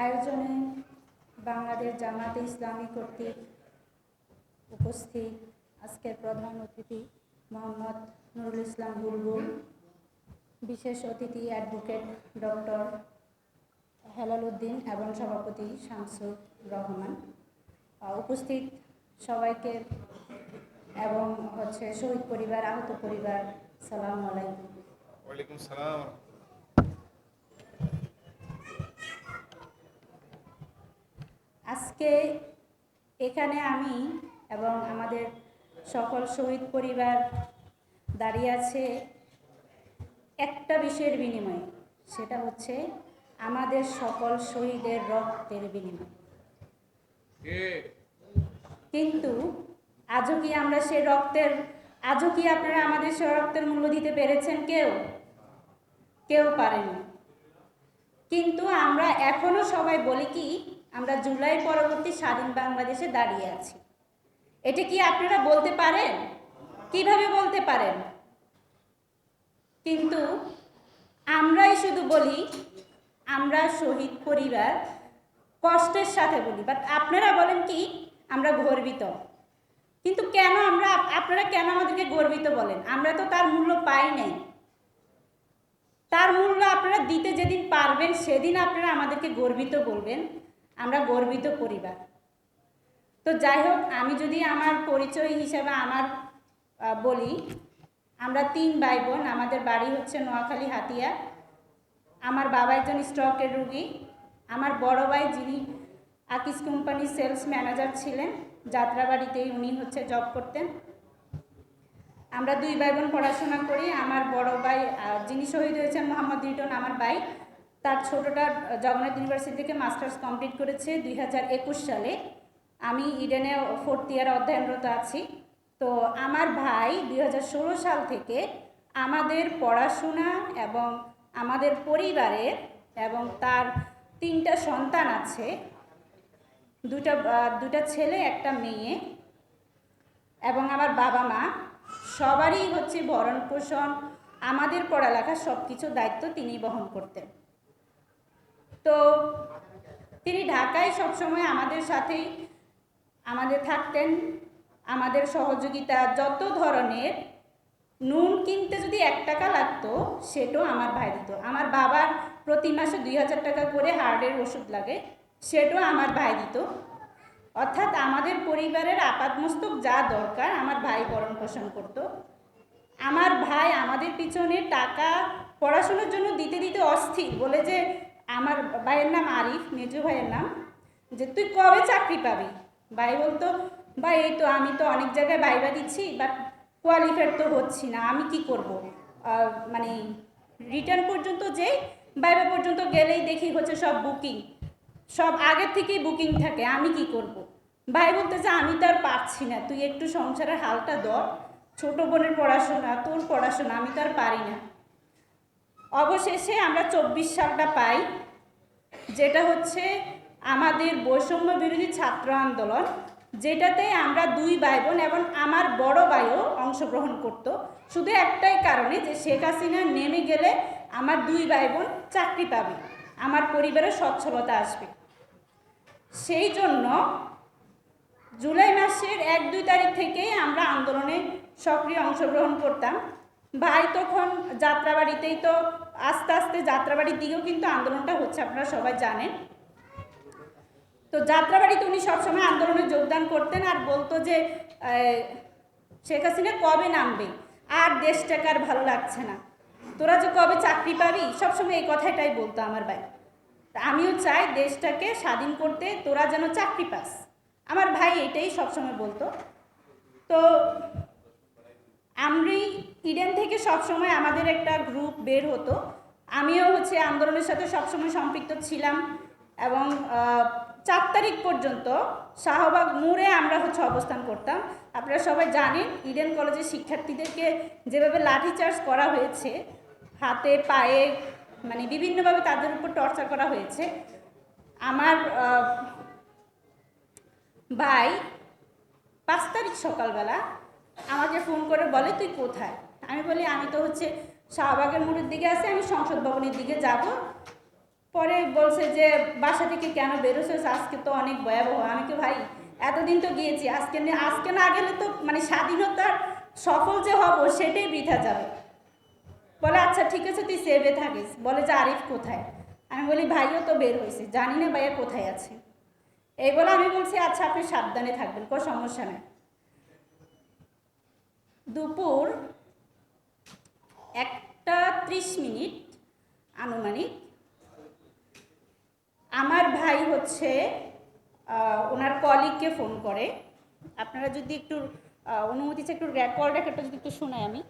আয়োজনে বাংলাদেশ জামাতে ইসলামী কর্তৃক উপস্থিত আজকের প্রধান অতিথি মোহাম্মদ নুরুল ইসলাম বুলবুল, বিশেষ অতিথি অ্যাডভোকেট ডক্টর হেলাল উদ্দিন এবং সভাপতি শামসুর রহমান, উপস্থিত সবাইকে এবং শহীদ পরিবার, আহত পরিবার, সালামু আলাইকুম। ওয়ালাইকুম সালাম। আজকে এখানে আমি এবং আমাদের সকল শহীদ পরিবার দাঁড়িয়ে আছে একটা বিষয়ের বিনিময়ে, সেটা হচ্ছে আমাদের সকল শহীদের রক্তের বিনিময়। কিন্তু আজও কি আমরা আজও কি আপনারা আমাদের সে রক্তের মূল্য দিতে পেরেছেন? কেউ পারেনি। কিন্তু আমরা এখনো সবাই বলি কি আমরা জুলাই পরবর্তী স্বাধীন বাংলাদেশে দাঁড়িয়ে আছি। এটা কি আপনারা বলতে পারেন? কিভাবে বলতে পারেন? কিন্তু আমরাই শুধু বলি আমরা শহীদ পরিবার, কষ্টের সাথে বলি, বাট আপনারা বলেন কি আমরা গর্বিত। কিন্তু কেন আপনারা কেন আমাদেরকে গর্বিত বলেন? আমরা তো তার মূল্য পাই নাই। তার মূল্য আপনারা দিতে যেদিন পারবেন সেদিন আপনারা আমাদেরকে গর্বিত বলবেন। আমরা গর্বিত পরিবার। তো যাই হোক, আমি যদি আমার পরিচয় হিসেবে বলি, আমরা 3 ভাই বোন। আমাদের বাড়ি হচ্ছে নোয়াখালী হাতিয়া। আমার বাবা একজন স্ট্রোকের রোগী। আমার বড় ভাই, যিনি আকিস কোম্পানির সেলস ম্যানেজার ছিলেন, যাত্রাবাড়িতেই উনি জব করতেন। আমরা 2 ভাই বোন পড়াশোনা করি। আমার বড় ভাই, যিনি শহীদ হয়েছেন, মোহাম্মদ রিটন, আমার ভাই, তার ছোটটা জগন্নাথ ইউনিভার্সিটি থেকে মাস্টার্স কমপ্লিট করেছে 2021 সালে। আমি ইডেনে 4th ইয়ারে অধ্যয়নরত আছি। তো আমার ভাই 2016 সাল থেকে আমাদের পড়াশোনা এবং আমাদের পরিবারের, এবং তার 3টা সন্তান আছে, দুটা ছেলে, একটা মেয়ে, এবং আমার বাবা মা সবারই ভরণ পোষণ, আমাদের পড়ালেখা সব কিছু দায়িত্ব তিনি বহন করতেন। তো তিনি ঢাকায় সবসময় আমাদের সাথেই থাকতেন। আমাদের সহযোগিতা, যত ধরনের, নুন কিনতে যদি 1 টাকা লাগতো সেটাও আমার ভাই দিত। আমার বাবার প্রতি মাসে 2000 টাকা করে হার্টের ওষুধ লাগে, সেটাও আমার ভাই দিত। অর্থাৎ আমাদের পরিবারের আপাতমস্তক যা দরকার আমার ভাই ভরণ পোষণ করত। আমার ভাই আমাদের পিছনে টাকা পড়াশোনার জন্য দিতে দিতে অস্থির, বলে যে আমার ভাইয়ের নাম আরিফ, মেজো ভাইয়ের নাম, যে তুই কবে চাকরি পাবি? ভাই বলতো, ভাই এই তো আমি তো অনেক জায়গায় ভাইবা দিচ্ছি, বাট কোয়ালিফাইড তো হচ্ছি না, আমি কি করব? মানে রিটার্ন পর্যন্ত ভাইবা পর্যন্ত গেলেই দেখি সব বুকিং, সব আগের থেকেই বুকিং থাকে, আমি কি করব? ভাই বলতে যে আমি তো আর পারছি না, তুই একটু সংসারের হালটা ধর, ছোট বোনের পড়াশোনা, তোর পড়াশোনা, আমি তো আর পারি না। অবশেষে আমরা 24 সালটা পাই, যেটা আমাদের বৈষম্য বিরোধী ছাত্র আন্দোলন, যেটাতে আমরা 2 ভাই বোন এবং আমার বড় ভাইও অংশগ্রহণ করত, শুধু একটাই কারণে যে শেখ হাসিনা নেমে গেলে আমার 2 ভাই বোন চাকরি পাবে, আমার পরিবারের সচ্ছলতা আসবে। সেই জন্য জুলাই মাসের 1-2 তারিখ থেকেই আমরা আন্দোলনে সক্রিয় অংশগ্রহণ করতাম। ভাই তখন যাত্রাবাড়িতেই, তো আস্তে আস্তে যাত্রাবাড়ির দিকেও কিন্তু আন্দোলনটা আপনারা সবাই জানেন। তো যাত্রাবাড়িতে উনি সবসময় আন্দোলনে যোগদান করতেন আর বলতো যে শেখ হাসিনা কবে নামবে, আর দেশটাকে আর ভালো লাগছে না, তোরা যে কবে চাকরি পাবি, সবসময় এই কথাটাই বলতো আমার ভাই। আমিও চাই দেশটাকে স্বাধীন করতে, তোরা যেন চাকরি পাস, আমার ভাই এটাই সবসময় বলতো। তো আমি ইডেন থেকে সবসময় আমাদের একটা গ্রুপ বের হতো, আমিও আন্দোলনের সাথে সবসময় সম্পৃক্ত ছিলাম, এবং 4 তারিখ পর্যন্ত শাহবাগ মোড়ে আমরা অবস্থান করতাম। আপনারা সবাই জানেন ইডেন কলেজের শিক্ষার্থীদেরকে যেভাবে লাঠিচার্জ করা হয়েছে, হাতে পায়ে, মানে বিভিন্নভাবে তাদের উপর টর্চার করা হয়েছে। আমার ভাই 5 তারিখ সকালবেলা আমাকে ফোন করে বলে, তুই কোথায়? আমি বলি আমি তো শাহবাগের মোড়ের দিকে আছি, আমি সংসদ ভবনের দিকে যাব, পরে বলছে যে বাসা থেকে কেন বেরোছিস, আজকে তো অনেক ভয়াবহ। আমি কি ভাই এতদিন তো গিয়েছি, আজকে না গেলে তো মানে স্বাধীনতার সফল যে হব সেটাই বৃথা যাবে। বলে আচ্ছা ঠিক আছে তুই সেভে থাকিস। বলে যে আরিফ কোথায়? আমি বলি ভাইও তো বের হয়েছে, জানি না ভাইয়া কোথায় আছে। এই বলে আমি বলছি আচ্ছা আপনি সাবধানে থাকবেন, কোনো সমস্যা নেই। দুপুর 1:30 আনুমানিক আমার ভাই হচ্ছে ওনার কলিগকে ফোন করে। আপনারা যদি একটু অনুমতি চাই একটু কল রেকর্ডটা যদি একটু শোনাই আমি।